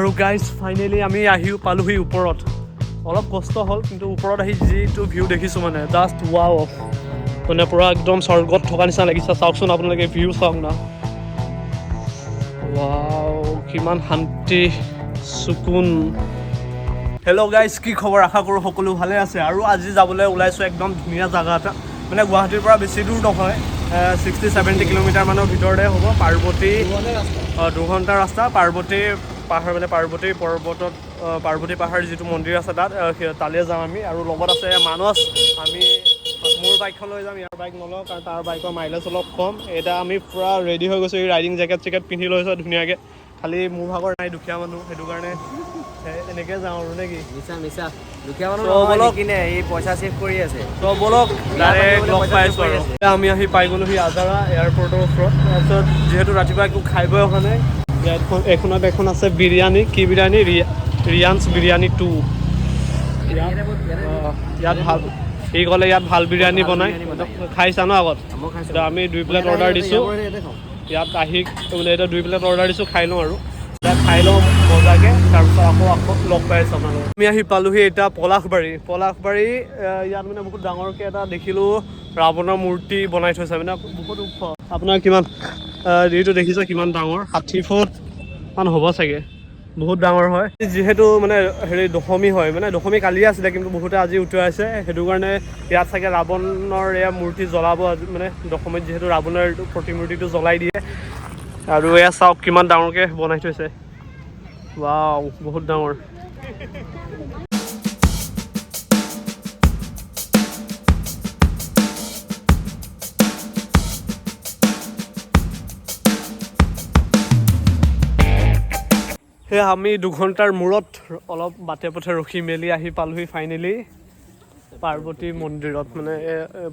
আৰু guys finally আমি পালোহি ওপৰত অলপ কষ্ট হ'ল কিন্তু ওপৰত আহি যিটো ভিউ দেখিছোঁ মানে জাষ্ট ৱাও মানে পূৰা একদম স্বৰ্গত থকা নিচিনা লাগিছে চাওকচোন আপোনালোকে ভিউ চাওক না ৱাও কিমান শান্তি সুকুন হেল্ল' গাইজ কি খবৰ আশা কৰোঁ সকলো ভালে আছে আৰু আজি যাবলৈ ওলাইছোঁ একদম ধুনীয়া জেগা এটা মানে গুৱাহাটীৰ পৰা বেছি দূৰ নহয় 60-70 কিলোমিটাৰ মানৰ ভিতৰতে হ'ব পাৰ্বতী 2 ঘণ্টাৰ ৰাস্তা পাৰ্বতী পাহাৰ মানে পাৰ্বতী পৰ্বতত পাৰ্বতী পাহাৰ যিটো মন্দিৰ আছে তাত তালৈ যাম আমি আৰু লগত আছে মানস আমি মোৰ বাইকখন লৈ যাম ইয়াৰ বাইক নলওঁ কাৰণ তাৰ বাইকৰ মাইলেজ অলপ কম এতিয়া আমি পূৰা ৰেডি হৈ গৈছোঁ এই ৰাইডিং জেকেট পিন্ধি লৈছোঁ ধুনীয়াকৈ খালি মোৰ ভাগৰ নাই দুখীয়া মানুহ সেইটো কাৰণে এনেকৈ যাওঁ আৰু নেকি মিছা দুখীয়া মানুহ কিনে এই পইচা ছেভ কৰি আছে তো বলক ডাইৰেক্ট লগ পাইছোঁ আৰু আমি আহি পাই গ'লোহি আজাৰা এয়াৰপৰ্টৰ ওচৰত তাৰপিছত যিহেতু ৰাতিপুৱা একো খাই বৈ অহা নাই এইখনত এখন আছে বিৰিয়ানী কি বিৰিয়ানী ৰিয়ান্স বিৰিয়ানী 2 ইয়াত ভাল সি ক'লে ইয়াত ভাল বিৰিয়ানী বনাই খাইছা ন আগত এতিয়া আমি 2 প্লেট অৰ্ডাৰ দিছোঁ ইয়াত আহি মানে এতিয়া 2 প্লেট অৰ্ডাৰ দিছোঁ খাই লওঁ আৰু এতিয়া খাই লওঁ মজাকৈ তাৰপিছত আকৌ লগ পাই আছোঁ আপোনালোকক আমি আহি পালোহি এতিয়া পলাশবাৰী ইয়াত মানে বহুত ডাঙৰকৈ এটা দেখিলোঁ ৰাৱণৰ মূৰ্তি বনাই থৈছে মানে বহুত ওখ আপোনাৰ কিমান এইটো দেখিছে কিমান ডাঙৰ 60 ফুট মান হ'ব চাগে বহুত ডাঙৰ হয় যিহেতু মানে হেৰি দশমী হয় মানে দশমী কালি আছিলে কিন্তু বহুতে আজি উটুৱাইছে সেইটো কাৰণে ইয়াত চাগে ৰাৱণৰ এয়া মূৰ্তি জ্বলাব মানে দশমীত যিহেতু ৰাৱণৰ প্ৰতিমূৰ্তিটো জ্বলাই দিয়ে আৰু এয়া চাওক কিমান ডাঙৰকৈ বনাই থৈছে ৱাও বহুত ডাঙৰ সেয়া আমি 2 ঘণ্টাৰ মূৰত অলপ বাটে পথে ৰখি মেলি আহি পালোহি ফাইনেলি পাৰ্বতী মন্দিৰত মানে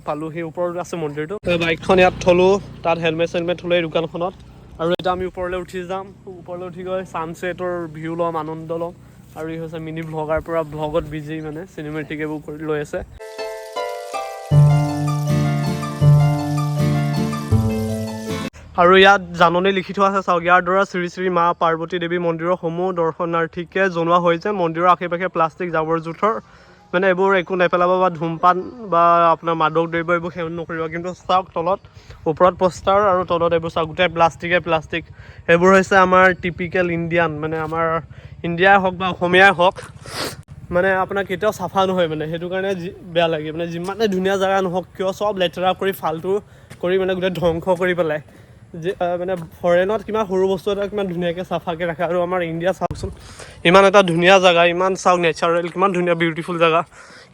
পালোহি ওপৰত আছে মন্দিৰটো বাইকখন ইয়াত থলোঁ তাত হেলমেট থলোঁ এই দোকানখনত আৰু এতিয়া আমি ওপৰলৈ উঠি যাম ওপৰলৈ উঠি গৈ ছানছেটৰ ভিউ ল'ম আনন্দ ল'ম আৰু ই হৈছে মিনি ভ্লগাৰ পৰা ভ্লগত বিজি মানে চিনেমেটিক এইবোৰ কৰি লৈ আছে আৰু ইয়াত জাননী লিখি থোৱা আছে চাওক ইয়াৰ দ্বাৰা শ্ৰী শ্ৰী মা পাৰ্বতী দেৱী মন্দিৰৰ সমূহ দৰ্শনাৰ্থীকে জনোৱা হৈছে মন্দিৰৰ আশে পাশে প্লাষ্টিক জাবৰ জোঁথৰ মানে এইবোৰ একো নেপেলাব বা ধূমপান বা আপোনাৰ মাদক দ্ৰব্য এইবোৰ সেৱন নকৰিব কিন্তু চাওক তলত ওপৰত পোষ্টাৰ আৰু তলত এইবোৰ চাওক গোটেই প্লাষ্টিক এইবোৰ হৈছে আমাৰ টিপিকেল ইণ্ডিয়ান মানে আমাৰ ইণ্ডিয়াই হওক বা অসমীয়াই হওক মানে আপোনাৰ কেতিয়াও চাফা নহয় মানে সেইটো কাৰণে বেয়া লাগে মানে যিমানে ধুনীয়া জেগা নহওক কিয় চব লেতেৰা কৰি ফাল্টু কৰি মানে গোটেই ধ্বংস কৰি পেলাই মানে ফৰেনত কিমান সৰু বস্তু এটা কিমান ধুনীয়াকৈ চাফাকৈ ৰাখে আৰু আমাৰ ইণ্ডিয়া চাওকচোন ইমান এটা ধুনীয়া জেগা ইমান চাওক নেচাৰেল কিমান ধুনীয়া বিউটিফুল জেগা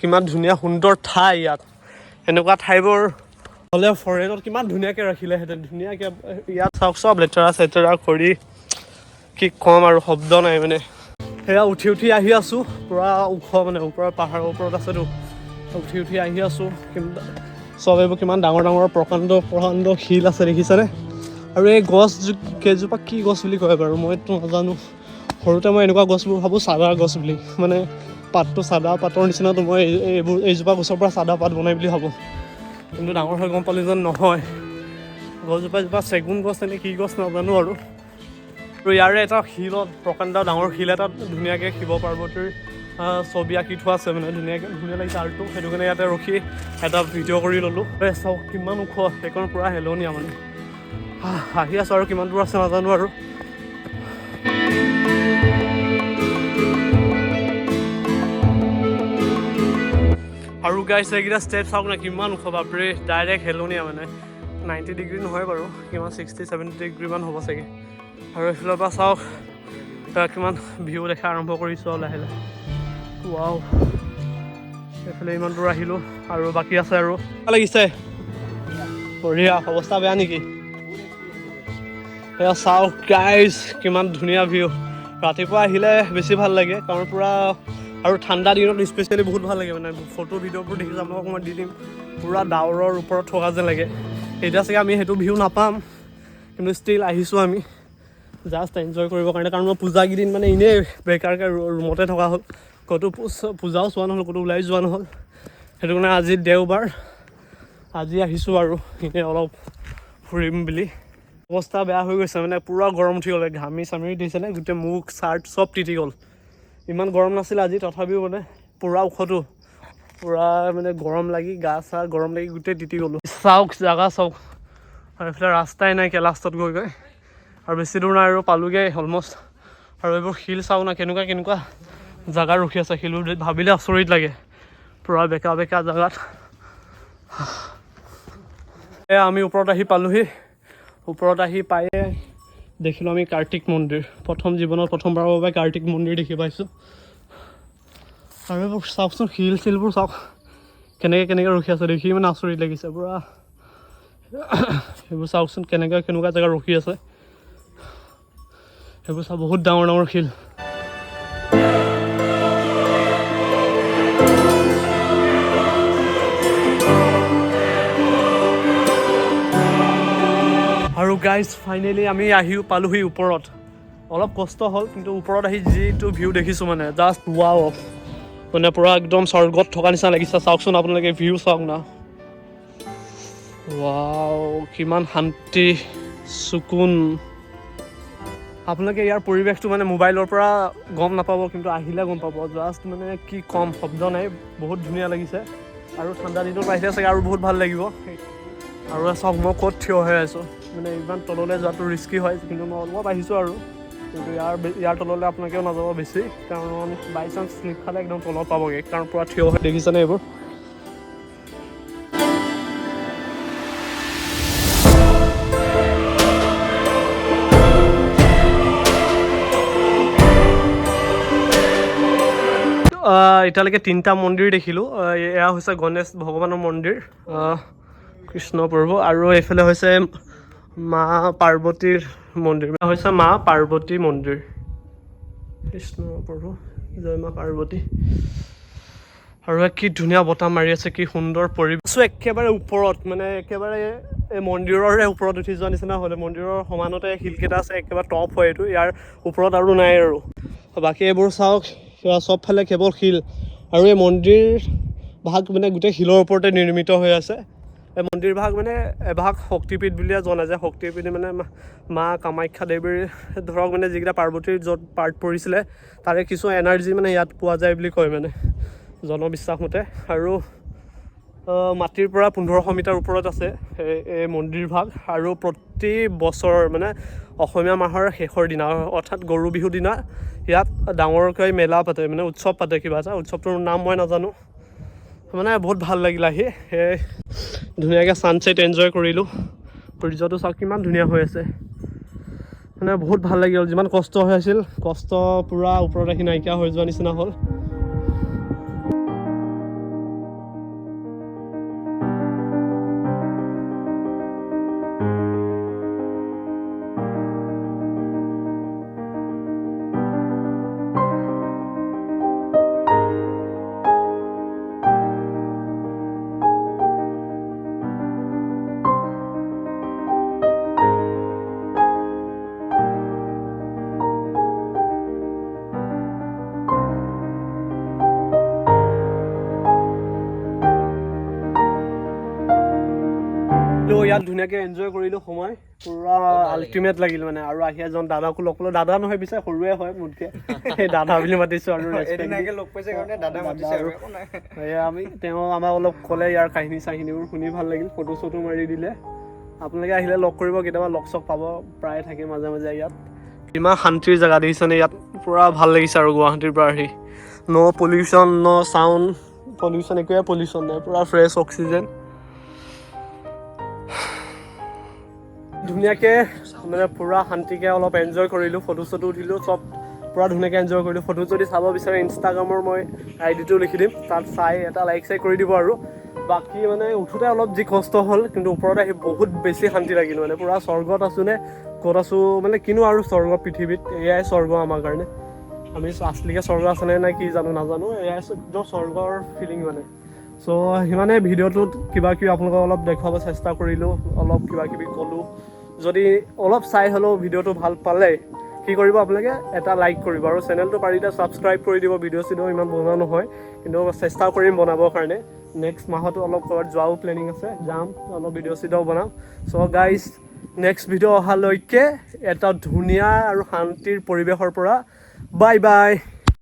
কিমান ধুনীয়া সুন্দৰ ঠাই ইয়াত এনেকুৱা ঠাইবোৰ হ'লে ফৰেনত কিমান ধুনীয়াকৈ ৰাখিলেহেঁতেন ধুনীয়াকৈ ইয়াত চাওক চব লেতেৰা কৰি কি ক'ম আৰু শব্দ নাই মানে সেয়া উঠি আহি আছোঁ পূৰা ওখ মানে ওপৰত পাহাৰৰ ওপৰত আছেতো উঠি আহি আছোঁ চব এইবোৰ কিমান ডাঙৰ প্ৰকাণ্ড শিল আছে দেখিছেনে আৰু এই গছ কেইজোপা কি গছ বুলি কয় বাৰু মইতো নাজানো সৰুতে মই এনেকুৱা গছবোৰ ভাবোঁ চাদা গছ বুলি মানে পাতটো চাদা পাতৰ নিচিনাতো মই এইজোপা গছৰ পৰা চাদা পাত বনাই বুলি ভাবোঁ কিন্তু ডাঙৰ হৈ গম পালোঁ যেন নহয় গছজোপা চেগুন গছ এনে কি গছ নাজানো আৰু ইয়াৰে এটা শিলত প্ৰকাণ্ড ডাঙৰ শিল এটা ধুনীয়াকৈ শিৱ পাৰ্বতীৰ ছবি আঁকি থোৱা আছে মানে ধুনীয়া লাগিছে আৰ্টটো সেইটো কাৰণে ইয়াতে ৰখি এটা ভিডিঅ' কৰি ল'লোঁ চাওক কিমান ওখ সেইখন পূৰা হেলনীয়া মানে আহি আছোঁ আৰু কিমান দূৰ আছে নাজানো আৰু গাইছে এইকেইটা ষ্টেপ চাওক না কিমান ওখ বাপৰে ডাইৰেক্ট হেলনীয়া মানে 90 ডিগ্ৰী নহয় বাৰু কিমান 60-70 ডিগ্ৰীমান হ'ব চাগে আৰু এইফালৰ পৰা চাওক কিমান ভিউ দেখা আৰম্ভ কৰিছোঁ আৰু লাহে ৱাও এইফালে ইমান দূৰ আহিলোঁ আৰু বাকী আছে আৰু ভাল লাগিছে বঢ়িয়া অৱস্থা বেয়া নেকি এয়া চাওক গাইজ কিমান ধুনীয়া ভিউ ৰাতিপুৱা আহিলে বেছি ভাল লাগে কাৰণ পূৰা আৰু ঠাণ্ডা দিনত স্পেচিয়েলি বহুত ভাল লাগে মানে ফটো ভিডিঅ'বোৰ দেখি আপোনালোকক মই দি দিম পূৰা ডাৱৰৰ ওপৰত থকা যেন লাগে এতিয়া চাগে আমি সেইটো ভিউ নাপাম কিন্তু ষ্টিল আহিছোঁ আমি জাষ্ট এনজয় কৰিবৰ কাৰণে কাৰণ মই পূজা কেইদিন মানে এনেই বেকাৰকৈ ৰুমতে থকা হ'ল ক'তো পূজাও চোৱা নহ'ল ক'তো ওলাই যোৱা নহ'ল সেইটো কাৰণে আজি দেওবাৰ আজি আহিছোঁ আৰু এনেই অলপ ফুৰিম বুলি অৱস্থা বেয়া হৈ গৈছে মানে পূৰা গৰম উঠি গ'লে ঘামি চামি দিছিলে গোটেই মুখ চাৰ্ট চব তিতি গ'ল ইমান গৰম নাছিলে আজি তথাপিও মানে পূৰা ওখটো পূৰা মানে গৰম লাগি গা চা গৰম লাগি গোটেই তিতি গ'লোঁ চাওক জাগা চাওক আৰু এইফালে ৰাস্তাই নাইকিয়া লাষ্টত গৈ আৰু বেছি দূৰ নাই আৰু পালোগৈ অলমষ্ট আৰু এইবোৰ শিল চাওক না কেনেকুৱা জেগা ৰখি আছে শিলবোৰ ভাবিলে আচৰিত লাগে পূৰা বেকা বেকা জেগাত আমি ওপৰত আহি পালোহি ওপৰত আহি পায়ে দেখিলোঁ আমি কাৰ্তিক মন্দিৰ জীৱনত প্ৰথমবাৰৰ বাবে কাৰ্তিক মন্দিৰ দেখি পাইছোঁ আৰু এইবোৰ চাওকচোন শিল চিলবোৰ চাওক কেনেকৈ ৰখি আছে দেখি মানে আচৰিত লাগিছে পূৰা সেইবোৰ চাওকচোন কেনেকুৱা জেগা ৰখি আছে সেইবোৰ চাওক বহুত ডাঙৰ শিল আৰু গাইজ ফাইনেলি আমি পালোহি ওপৰত অলপ কষ্ট হ'ল কিন্তু ওপৰত আহি যিটো ভিউ দেখিছোঁ মানে জাষ্ট ৱাও মানে পূৰা একদম স্বৰ্গত থকা নিচিনা লাগিছে চাওকচোন আপোনালোকে ভিউ চাওক না ৱাও কিমান শান্তি চকুন আপোনালোকে ইয়াৰ পৰিৱেশটো মানে মোবাইলৰ পৰা গম নাপাব কিন্তু আহিলে গম পাব জাষ্ট মানে কি কম শব্দ নাই বহুত ধুনীয়া লাগিছে আৰু ঠাণ্ডা দিনত আহিলে চাগে আৰু বহুত ভাল লাগিব আৰু চাওক মই ক'ত থিয় হৈ আছোঁ মানে ইমান তললৈ যোৱাটো ৰিস্কি হয় কিন্তু মই অলপ আহিছোঁ আৰু কিন্তু ইয়াৰ তললৈ আপোনালোকেও নাযাব বেছি কাৰণ বাই চান্স শ্লিপ খালে একদম তলত পাবগৈ কাৰণ পূৰা থিয় হৈ দেখিছেনে এইবোৰ এতিয়ালৈকে 3টা মন্দিৰ দেখিলোঁ এয়া হৈছে গণেশ ভগৱানৰ মন্দিৰ কৃষ্ণ প্ৰভু আৰু এইফালে হৈছে মা পাৰ্বতীৰ মন্দিৰ হৈছে মা পাৰ্বতী মন্দিৰ কৃষ্ণ প্ৰভু জয় মা পাৰ্বতী আৰু কি ধুনীয়া বতাহ মাৰি আছে কি সুন্দৰ পৰিৱেশ একেবাৰে ওপৰত মানে একেবাৰে এই মন্দিৰৰে ওপৰত উঠি যোৱা নিচিনা হ'লে মন্দিৰৰ সমানতে শিলকেইটা আছে একেবাৰে টপ হয় এইটো ইয়াৰ ওপৰত আৰু নাই আৰু বাকী এইবোৰ চাওক চবফালে কেৱল শিল আৰু এই মন্দিৰ ভাগ মানে গোটেই শিলৰ ওপৰতে নিৰ্মিত হৈ আছে এই মন্দিৰ ভাগ মানে এভাগ শক্তিপীঠ বুলিয়ে জনা যায় শক্তিপীঠ মানে মা কামাখ্যা দেৱীৰ ধৰক মানে যিকেইটা পাৰ্বতীৰ য'ত পাৰ্ট পৰিছিলে তাৰে কিছু এনাৰ্জি মানে ইয়াত পোৱা যায় বুলি কয় মানে জনবিশ্বাস মতে আৰু মাটিৰ পৰা 1500 মিটাৰ ওপৰত আছে এই মন্দিৰ ভাগ আৰু প্ৰতি বছৰ মানে অসমীয়া মাহৰ শেষৰ দিনা অৰ্থাৎ গৰু বিহুৰ দিনা ইয়াত ডাঙৰকৈ মেলা পাতে মানে উৎসৱ পাতে কিবা এটা উৎসৱটোৰ নাম মই নাজানো মানে বহুত ভাল লাগিল আহি ধুনীয়াকৈ ছানছেট এনজয় কৰিলোঁ সূৰ্যটো চাওক কিমান ধুনীয়া হৈ আছে মানে বহুত ভাল লাগিল যিমান কষ্ট হৈ আছিল কষ্ট পূৰা ওপৰত আহি নাইকিয়া হৈ যোৱা নিচিনা হ'ল ইয়াত ধুনীয়াকৈ এনজয় কৰিলোঁ সময় পূৰা আল্টিমেট লাগিল মানে আৰু আহি এজন দাদাকো লগ পালোঁ দাদা নহয় পিছে সৰুৱে হয় মোতকৈ সেই দাদা বুলি মাতিছোঁ আৰু লগ পাইছে কাৰণে দাদা মাতিছে আৰু তেওঁ আমাক অলপ ক'লে ইয়াৰ কাহিনী চাহিনীবোৰ শুনি ভাল লাগিল ফটো চটো মাৰি দিলে আপোনালোকে আহিলে লগ কৰিব কেতিয়াবা লগ চগ পাব প্ৰায় থাকে মাজে মাজে ইয়াত ইমান শান্তিৰ জেগা দেখিছেনে ইয়াত পূৰা ভাল লাগিছে আৰু গুৱাহাটীৰ পৰা আহি ন' পলিউশ্যন ন' চাউণ্ড পলিউশ্যন একোৱে পলিউশ্যন নাই পূৰা ফ্ৰেছ অক্সিজেন ধুনীয়াকৈ মানে পূৰা শান্তিকৈ অলপ এনজয় কৰিলোঁ ফটো চটো উঠিলোঁ চব পূৰা ধুনীয়াকৈ এনজয় কৰিলোঁ ফটো যদি চাব বিচাৰে ইনষ্টাগ্ৰামৰ মই আইডিটো লিখি দিম তাত চাই এটা লাইক চাইক কৰি দিব আৰু বাকী মানে উঠোঁতে অলপ যি কষ্ট হ'ল কিন্তু ওপৰত আহি বহুত বেছি শান্তি লাগিল মানে পূৰা স্বৰ্গত আছোঁ নে ক'ত আছোঁ মানে কিনো আৰু স্বৰ্গ পৃথিৱীত এয়াই স্বৰ্গ আমাৰ কাৰণে আমি আচলিকৈ স্বৰ্গ আছেনে নাই কি জানো নাজানো এয়াই একদম স্বৰ্গৰ ফিলিং মানে চ' সিমানে ভিডিঅ'টোত কিবা কিবি আপোনালোকক অলপ দেখুৱাব চেষ্টা কৰিলোঁ অলপ কিবা কিবি ক'লোঁ যদি অলপ চাই হ'লেও ভিডিঅ'টো ভাল পালে কি কৰিব আপোনালোকে এটা লাইক কৰিব আৰু চেনেলটো পাৰিলে ছাবস্ক্ৰাইব কৰি দিব ভিডিঅ' চিডিঅ' ইমান বনোৱা নহয় কিন্তু চেষ্টা কৰিম বনাবৰ কাৰণে নেক্সট মাহতো অলপ ক'ৰবাত যোৱাও প্লেনিং আছে যাম অলপ ভিডিঅ' চিডিঅ' বনাম চ' গাইজ নেক্সট ভিডিঅ' অহালৈকে এটা ধুনীয়া আৰু শান্তিৰ পৰিৱেশৰ পৰা বাই বাই।